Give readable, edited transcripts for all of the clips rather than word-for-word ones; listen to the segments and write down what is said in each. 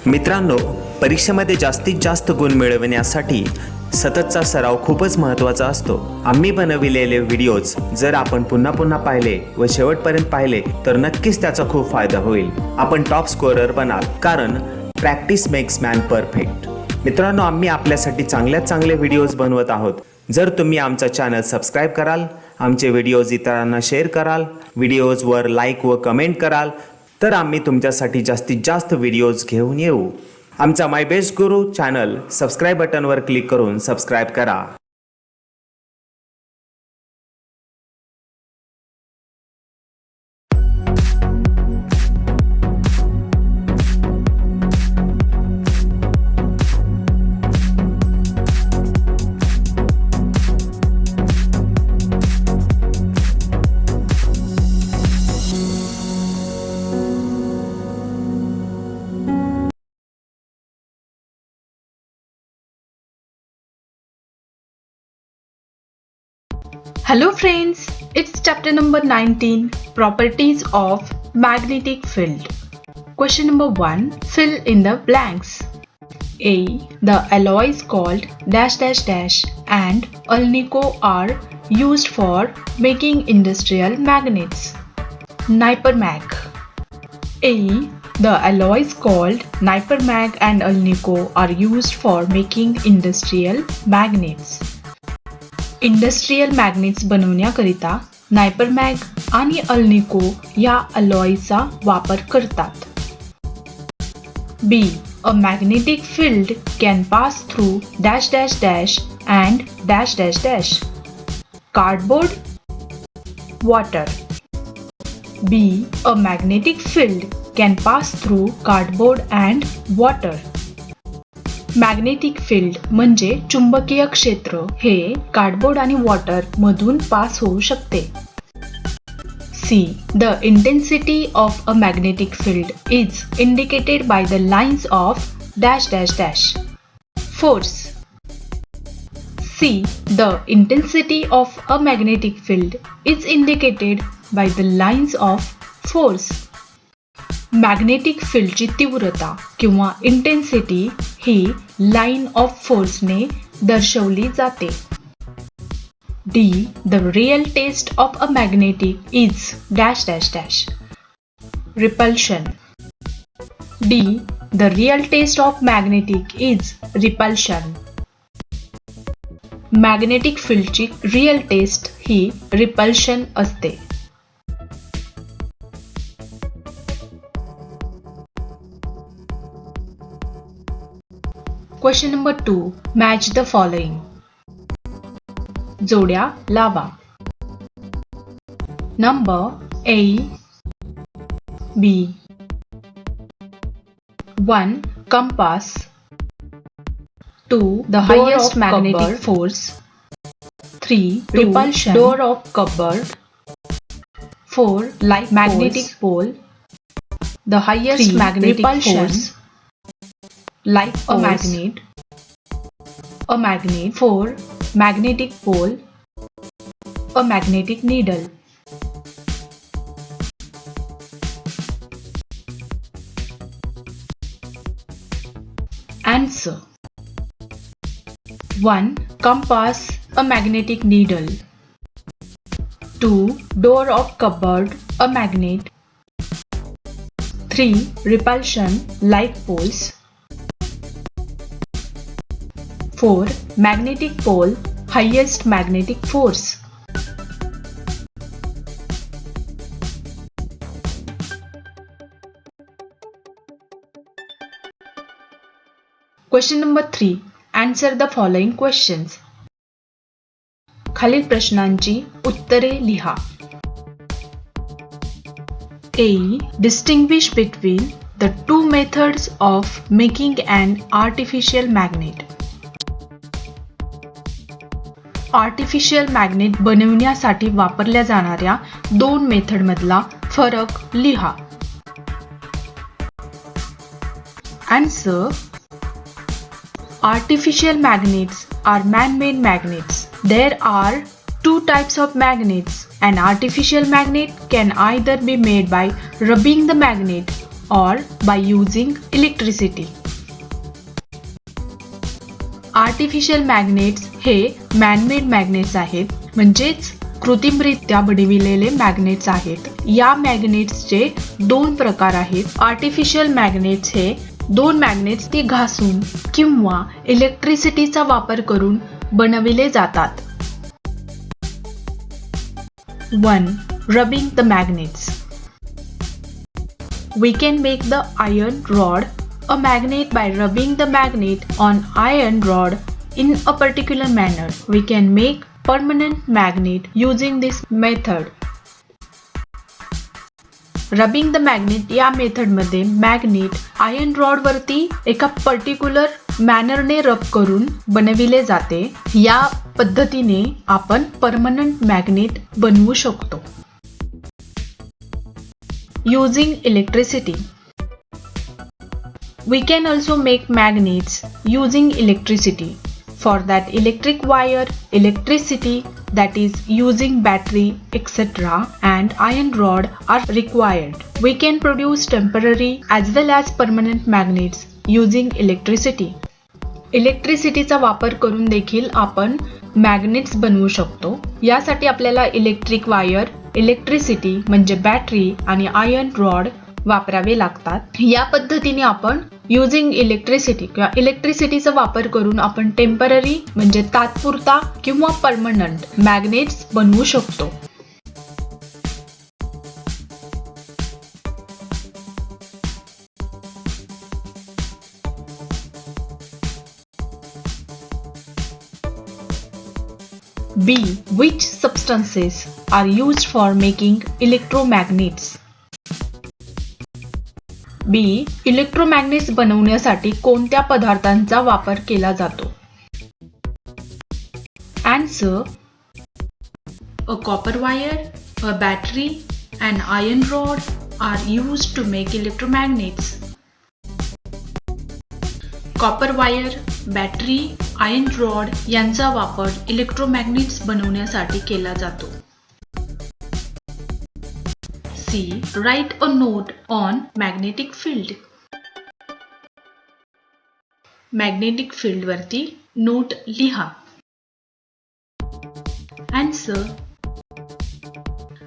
मित्रांनो, परीक्षेमध्ये जास्तीत जास्त गुण मिळविण्यासाठी सततचा सराव खूपच महत्त्वाचा असतो. आम्ही बनविलेले व्हिडिओज जर आपण पुन्हा पुन्हा पाहिले व शेवटपर्यंत पाहिले तर नक्कीच त्याचा खूप फायदा होईल. आपण टॉप स्कोरर बनाल, कारण प्रॅक्टिस मेक्स मॅन परफेक्ट. मित्रांनो, आम्ही आपल्यासाठी चांगल्यात चांगले व्हिडिओज बनवत आहोत. जर तुम्ही आमचा चॅनल सबस्क्राईब कराल, आमचे व्हिडिओज इतरांना शेअर कराल, व्हिडिओजवर लाईक व कमेंट कराल, तर आम्ही तुमच्यासाठी जास्तीत जास्त व्हिडिओज घेऊन येऊ. आमचा my best Guru channel subscribe बटनवर click करून सबस्क्राईब करा. Hello friends, it's chapter number 19, Properties of Magnetic Field. Question number 1, fill in the blanks. A. The alloys called dash dash dash and alnico are used for making industrial magnets. Nipermag. A. The alloys called Nipermag and alnico are used for making industrial magnets. Industrial magnets बनवण्याकरिता nipermag आणि alnico या अलॉयचा वापर करतात. B. A magnetic field can pass through dash dash dash and dash dash dash. Cardboard, water. B. A magnetic field can pass through cardboard and water. Magnetic field म्हणजे चुंबकीय क्षेत्र हे cardboard आणि water मधून pass होऊ शकते. C. The intensity of a magnetic field is indicated by the lines of dash dash dash. Force. C. The intensity of a magnetic field is indicated by the lines of force. Magnetic फील्डची तीव्रता किंवा intensity ही line of फोर्सने दर्शवली जाते. D. The real test of a magnetic is dash dash dash. Repulsion. D. The real test of magnetic is repulsion. Magnetic फील्डची real test ही repulsion असते. Question number 2. Match the following. जोड्या लावा. Number A, B. 1. Compass. 2. The highest magnetic force. 3. Repulsion. Door of cupboard. 4. Like magnetic pole. The highest magnetic force. Like a magnet. A magnet. 4. Magnetic pole. A magnetic needle. Answer. 1. Compass, a magnetic needle. 2. Door of cupboard, a magnet. 3. Repulsion, like poles. 4. Magnetic pole, highest magnetic force. Question number 3. Answer the following questions. खालील प्रश्नांची उत्तरे लिहा. A. Distinguish between the two methods of making an artificial magnet. Artificial magnet बनवण्यासाठी वापरल्या जाणाऱ्या दोन मेथडमधला फरक लिहा. Answer. Artificial magnets are man-made magnets. There are two types of magnets. An artificial magnet can either be made by rubbing the magnet or by using electricity. Artificial magnets हे manmade magnets आहेत, म्हणजेच कृत्रिमरित्या बनविलेले magnets आहेत. या मॅग्नेट्सचे दोन प्रकार आहेत. Artificial magnets हे दोन मॅग्नेट्स ती घासून किंवा इलेक्ट्रिसिटीचा वापर करून बनविले जातात. 1. Rubbing the magnets. We can make the iron rod a magnet by rubbing the magnet on iron rod in a particular manner. We can make permanent magnet using this method. Rubbing the magnet या मेथडमध्ये magnet iron rod वरती एका particular मॅनरने रब करून बनविले जाते. या पद्धतीने आपण परमनंट मॅग्नेट बनवू शकतो. Using electricity. We can also make magnets using electricity. For that, electric wire, electricity, that is using battery, etc. and iron rod are required. We can produce temporary as well as permanent magnets using electricity. इलेक्ट्रिसिटीचा वापर करून देखील आपण magnets बनवू शकतो. यासाठी आपल्याला electric wire, electricity म्हणजे battery आणि आयर्न रॉड वापरावे लागतात. या पद्धतीने आपण युजिंग इलेक्ट्रिसिटी किंवा इलेक्ट्रिसिटीचा वापर करून आपण टेम्पररी म्हणजे तात्पुरता किंवा परमनंट मॅग्नेट्स बनवू शकतो. B. Which substances are used for making electromagnets? B. Electromagnets बनवण्यासाठी कोणत्या पदार्थांचा वापर केला जातो? Answer. A copper wire, a battery, and iron rod are used to make electromagnets. Copper wire, battery, iron rod यांचा वापर इलेक्ट्रोमॅग्नेट्स बनवण्यासाठी केला जातो. C. Write a note on magnetic field. Magnetic field वरती नोट लिहा. Answer.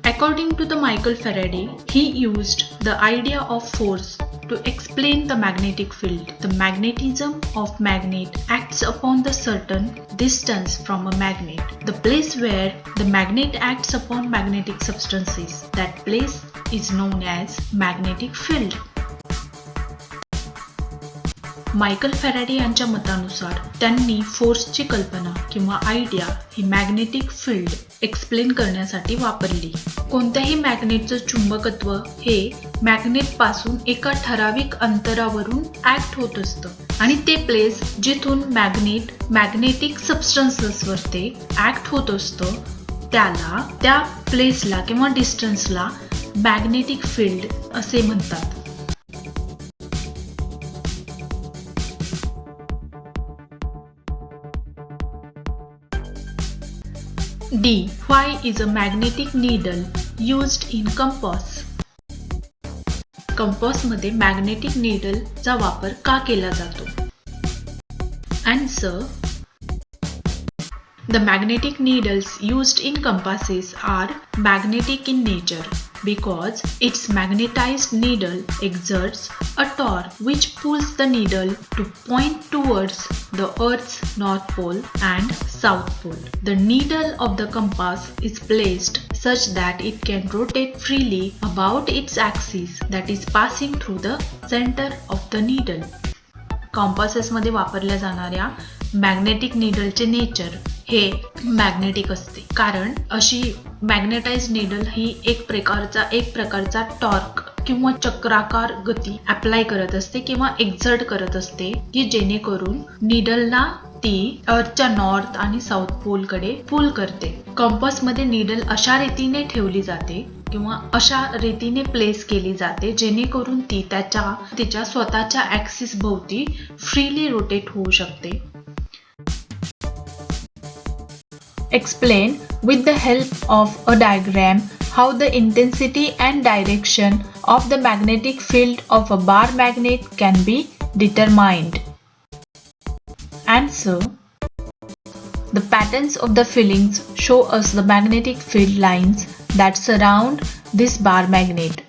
According to the Michael Faraday, he used the idea of force to explain the magnetic field. The magnetism of magnet acts upon the certain distance from a magnet. The place where the magnet acts upon magnetic substances, that place is known as magnetic field. Michael Faraday यांच्या मतानुसार त्यांनी फोर्सची कल्पना किंवा idea ही magnetic field explain करण्यासाठी वापरली. कोणत्याही मॅग्नेटचं चुंबकत्व हे magnet पासून एका ठराविक अंतरावरून ऍक्ट होत असतं आणि ते प्लेस जिथून मॅग्नेट मॅग्नेटिक सबस्टन्सेसवरती ऍक्ट होत असतं त्याला त्या प्लेसला किंवा डिस्टन्सला मॅग्नेटिक फील्ड असे म्हणतात. D. Why is a magnetic needle used in compass? Compass मध्ये मॅग्नेटिक नीडल चा वापर का केला जातो? Answer. The magnetic needles used in compasses are magnetic in nature because its magnetized needle exerts a torque which pulls the needle to point towards the Earth's North Pole and South Pole. The needle of the compass is placed such that it can rotate freely about its axis, that is passing through the center of the needle. कॉम्पासेस मध्ये वापरल्या जाणाऱ्या magnetic नीडलचे nature हे magnetic असते कारण अशी magnetise needle ही एक प्रकारचा torque किंवा चक्राकार गती अप्लाय करत असते किंवा एक्झर्ट करत असते की जेणेकरून नीडलला ती अर्थच्या नॉर्थ आणि साऊथ पोल कडे पुल करते. कंपास मध्ये नीडल अशा रीतीने ठेवली जाते किंवा अशा रीतीने प्लेस केली जाते जेणेकरून ती तिच्या स्वतःच्या ऍक्सिस भोवती फ्रीली रोटेट होऊ शकते. Explain with the help of a diagram how the intensity and direction of the magnetic field of a bar magnet can be determined? Answer. The patterns of the fillings show us the magnetic field lines that surround this bar magnet.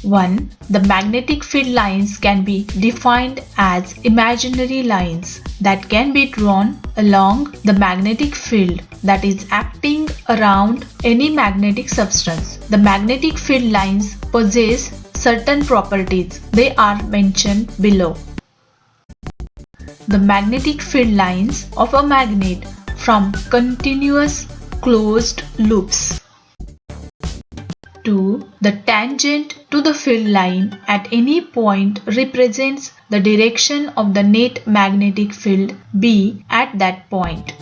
1. The magnetic field lines can be defined as imaginary lines that can be drawn along the magnetic field that is acting around any magnetic substance. The magnetic field lines possess certain properties. They are mentioned below. The magnetic field lines of a magnet from continuous closed loops. 2. The tangent to the field line at any point represents the direction of the net magnetic field B at that point.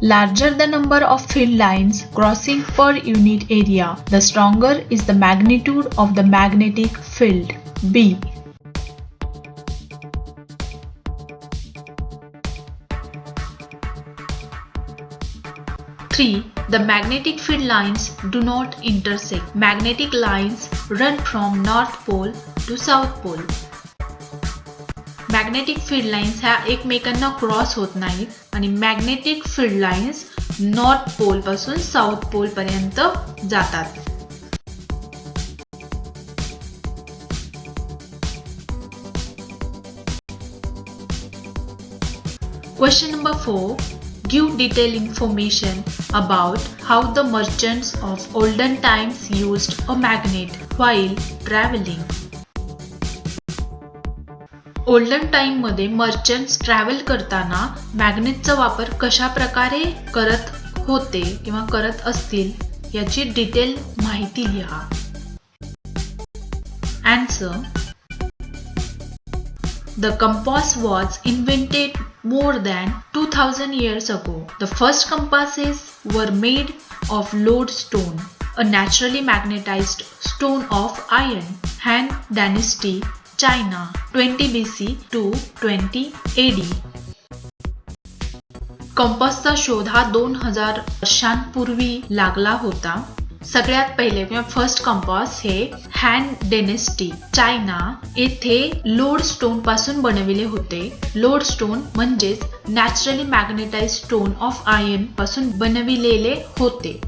Larger the number of field lines crossing per unit area, the stronger is the magnitude of the magnetic field B. 3. The magnetic field lines do not intersect. Magnetic lines run from North Pole to South Pole. Magnetic field lines ह्या एकमेकांना cross होत नाहीत आणि magnetic field lines north pole पासून south पोल पर्यंत जातात. Question number 4. Give detailed information about how the merchants of olden times used a magnet while traveling. Olden time मध्ये merchants travel करताना मॅग्नेटचा वापर कशा प्रकारे करत होते किंवा करत असतील याची डिटेल माहिती लिहा. Answer. The compass was invented more than 2000 years ago. The first compasses were made of lodestone, a naturally magnetized stone of iron. Han Dynasty, China, 20 BC to 20 AD. कंपासचा शोध हा 2000 वर्षांपूर्वी लागला होता. सगळ्यात पहिले किंवा फर्स्ट कंपास हे हॅन डेनेस्टी चायना येथे lodestone पासून बनविले होते. लोडस्टोन म्हणजेच naturally magnetized stone of iron पासून बनविलेले होते.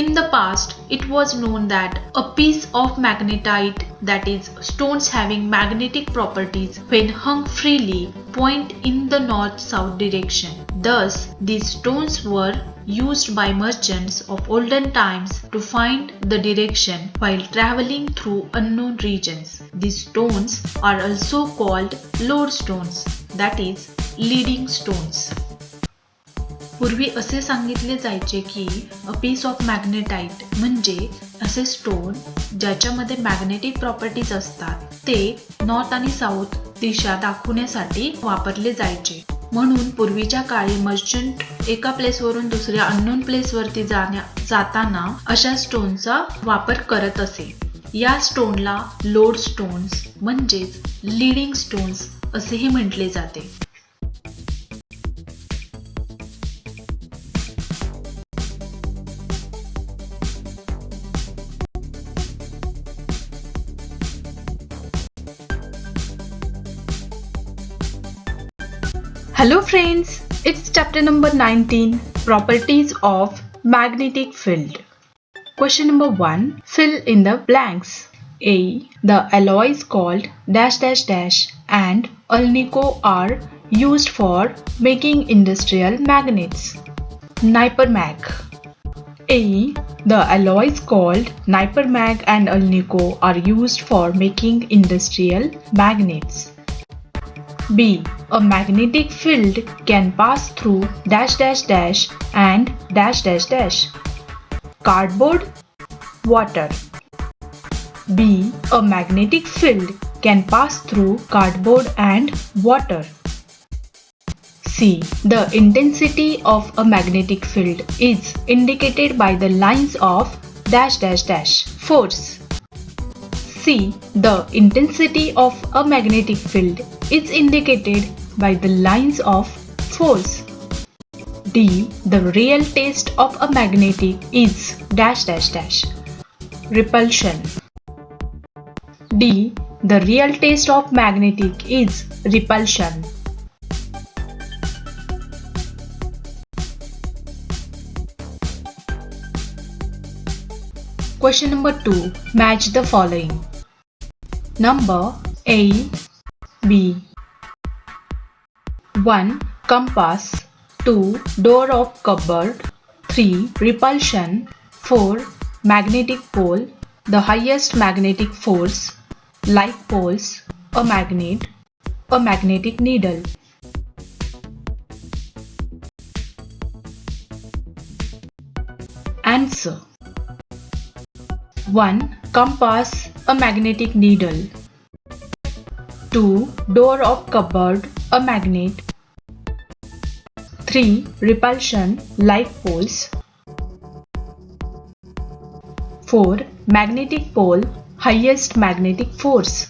In the past, it was known that a piece of magnetite, that is, stones having magnetic properties, when hung freely, point in the north-south direction. Thus, these stones were used by merchants of olden times to find the direction while traveling through unknown regions. These stones are also called lodestones, that is, leading stones. पूर्वी असे सांगितले जायचे की a piece of मॅग्नेटाइट म्हणजे असे stone ज्याच्यामध्ये magnetic properties असतात ते नॉर्थ आणि साऊथ दिशा दाखवण्यासाठी वापरले जायचे. म्हणून पूर्वीच्या काळी मर्चंट एका प्लेसवरून दुसऱ्या अननोन प्लेसवरती जाताना अशा स्टोनचा वापर करत असे. या स्टोनला लोड स्टोन्स म्हणजेच लीडिंग स्टोन्स असेही म्हटले जाते. Hello friends, it's chapter number 19, Properties of Magnetic Field. Question number 1, fill in the blanks. A. The alloys called dash dash dash and alnico are used for making industrial magnets. Nipermag. A. The alloys called Nipermag and alnico are used for making industrial magnets. B. A magnetic field can pass through dash dash dash and dash dash dash. Cardboard, water. B. A magnetic field can pass through cardboard and water. C. The intensity of a magnetic field is indicated by the lines of dash dash dash. Force. C. The intensity of a magnetic field is indicated by the lines of force. D. The real taste of a magnetic is dash dash dash. Repulsion. D. The real taste of magnetic is repulsion. Question number 2. Match the following. Number A, B. 1. Compass. 2. Door of cupboard. 3. Repulsion. 4. Magnetic pole. The highest magnetic force. Like poles. A magnet. A magnetic needle. Answer. 1. Compass, a magnetic needle. 2. Door of cupboard, a magnet. 3. Repulsion, like poles. 4. Magnetic pole, highest magnetic force.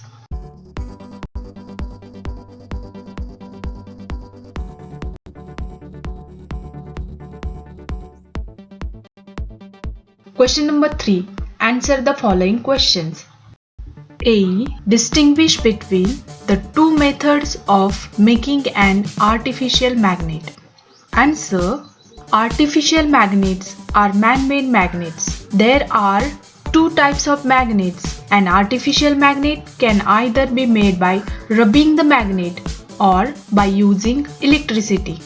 Question number 3. Answer the following questions. A. Distinguish between the two methods of making an artificial magnet. Answer. Artificial magnets are man-made magnets. There are two types of magnets. An artificial magnet can either be made by rubbing the magnet or by using electricity.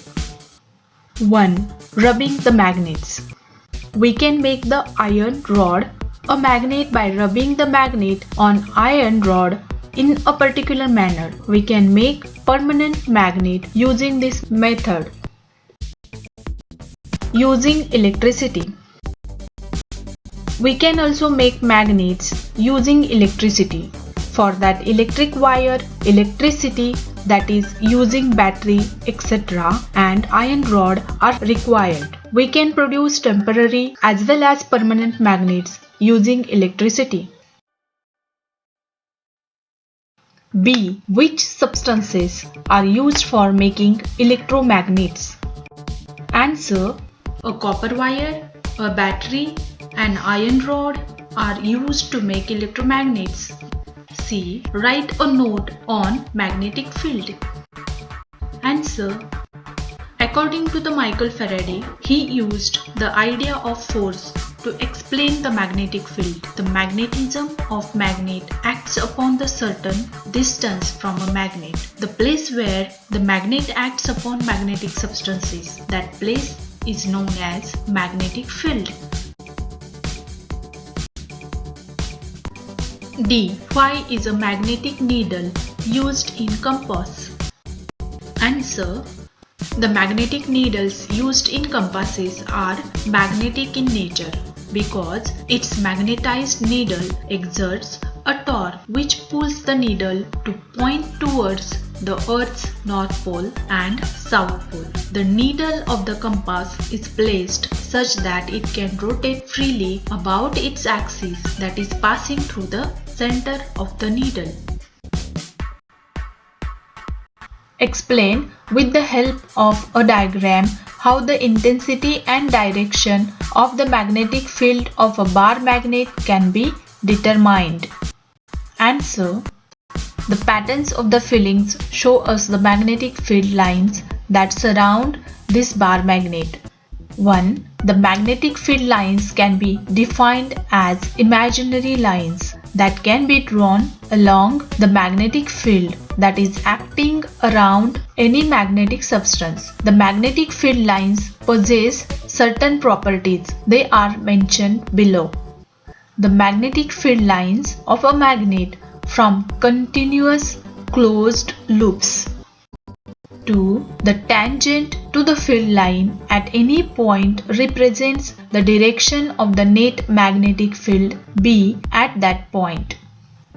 1. Rubbing the magnets. We can make the iron rod a magnet by rubbing the magnet on iron rod in a particular manner. We can make permanent magnet using this method. Using electricity. We can also make magnets using electricity. For that, electric wire, electricity, that is using battery, etc., and iron rod are required. We can produce temporary as well as permanent magnets using electricity. B. Which substances are used for making electromagnets? Answer. A copper wire, a battery, and iron rod are used to make electromagnets. C. Write a note on magnetic field. Answer. According to the Michael Faraday, he used the idea of force to explain the magnetic field. The magnetism of magnet acts upon the certain distance from a magnet. The place where the magnet acts upon magnetic substances, that place is known as magnetic field. D. Why is a magnetic needle used in compass? Answer. The magnetic needles used in compasses are magnetic in nature because its magnetized needle exerts a torque which pulls the needle to point towards the Earth's North Pole and South Pole. The needle of the compass is placed such that it can rotate freely about its axis, that is passing through the center of the needle. Explain with the help of a diagram how the intensity and direction of the magnetic field of a bar magnet can be determined. Answer. The patterns of the fillings show us the magnetic field lines that surround this bar magnet. 1. The magnetic field lines can be defined as imaginary lines that can be drawn along the magnetic field that is acting around any magnetic substance. The magnetic field lines possess certain properties. They are mentioned below. The magnetic field lines of a magnet from continuous closed loops. 2. The tangent to the field line at any point represents the direction of the net magnetic field B at that point.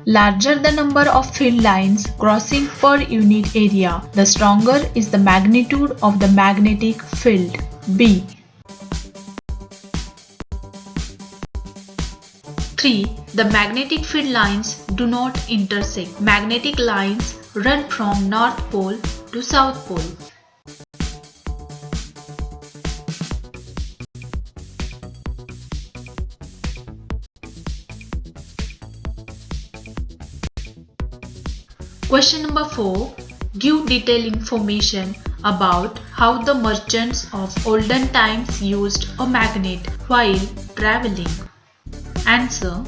Larger the number of field lines crossing per unit area, the stronger is the magnitude of the magnetic field B. 3. The magnetic field lines do not intersect. Magnetic lines run from North Pole to South Pole. Question number 4. Give detailed information about how the merchants of olden times used a magnet while traveling. Answer.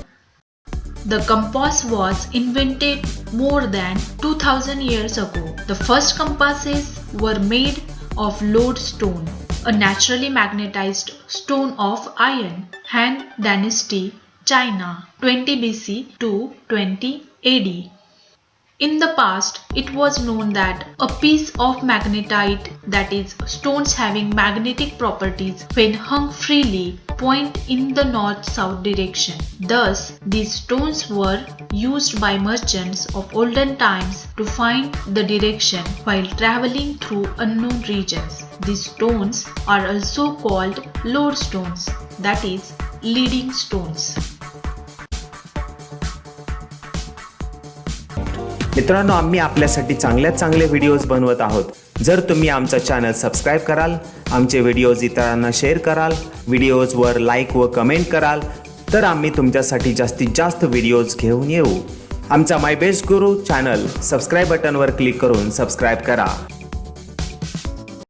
The compass was invented more than 2000 years ago. The first compasses were made of lodestone, a naturally magnetized stone of iron. Han Dynasty, China, 20 BC to 20 AD. In the past, it was known that a piece of magnetite, that is, stones having magnetic properties when hung freely, point in the north-south direction. Thus, these stones were used by merchants of olden times to find the direction while traveling through unknown regions. These stones are also called lodestones, that is, leading stones. मित्रांनो, आम्ही आपल्यासाठी चांगल्यात चांगले videos बनवत आहोत. जर तुम्ही आमचा चॅनल सबस्क्राईब कराल, आमचे व्हिडिओज इतरांना शेअर कराल, व्हिडिओजवर लाईक व कमेंट कराल, तर आम्ही तुमच्यासाठी जास्तीत जास्त व्हिडिओज घेऊन येऊ. आमचा my best Guru channel subscribe बटनवर click करून सबस्क्राईब करा.